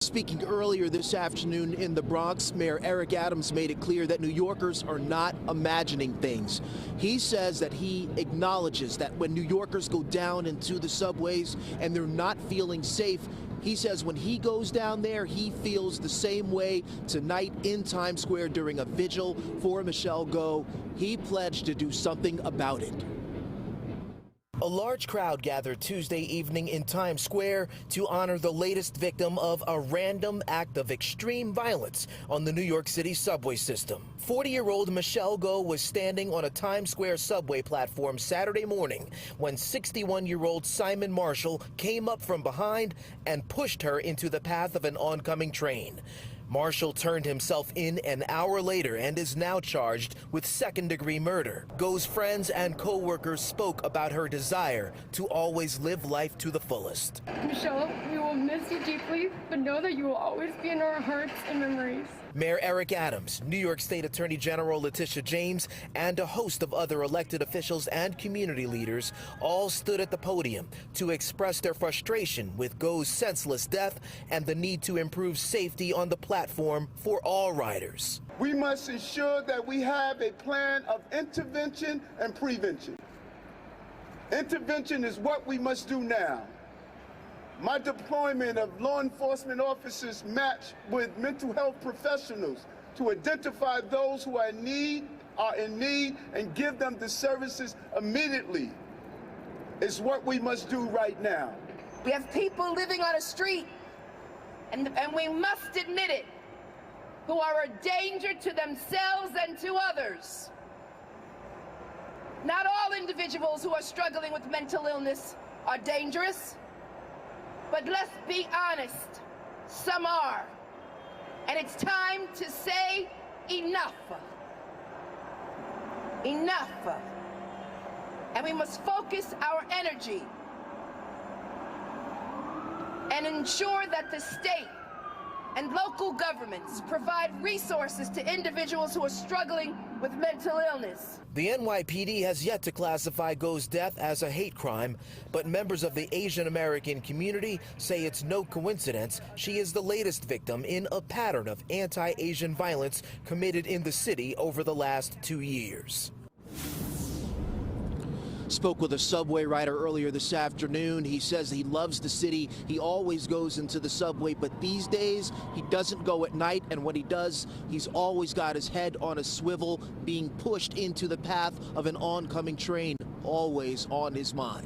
Speaking earlier this afternoon in the Bronx, Mayor Eric Adams made it clear that New Yorkers are not imagining things. He says that he acknowledges that when New Yorkers go down into the subways and they're not feeling safe, he says when he goes down there, he feels the same way tonight in Times Square during a vigil for Michelle Go. He pledged to do something about it. A large crowd gathered Tuesday evening in Times Square to honor the latest victim of a random act of extreme violence on the New York City subway system. 40-year-old Michelle Go was standing on a Times Square subway platform Saturday morning when 61-year-old Simon Marshall came up from behind and pushed her into the path of an oncoming train. Marshall turned himself in an hour later and is now charged with second-degree murder. Go's friends and co-workers spoke about her desire to always live life to the fullest. Michelle, we will miss you deeply, but know that you will always be in our hearts and memories. Mayor Eric Adams, New York State Attorney General Letitia James, and a host of other elected officials and community leaders all stood at the podium to express their frustration with Go's senseless death and the need to improve safety on the platform for all riders. We must ensure that we have a plan of intervention and prevention. Intervention is what we must do now. My deployment of law enforcement officers matched with mental health professionals to identify those who are in need, and give them the services immediately is what we must do right now. We have people living on a street, and we must admit it, who are a danger to themselves and to others. Not all individuals who are struggling with mental illness are dangerous. But let's be honest, some are. And it's time to say enough. Enough. And we must focus our energy and ensure that the state and local governments provide resources to individuals who are struggling with mental illness. The NYPD has yet to classify Go's death as a hate crime, but members of the Asian American community say it's no coincidence she is the latest victim in a pattern of anti-Asian violence committed in the city over the last 2 years. Spoke with a subway rider earlier this afternoon. He says he loves the city. He always goes into the subway, but these days he doesn't go at night, and when he does, he's always got his head on a swivel, being pushed into the path of an oncoming train, always on his mind.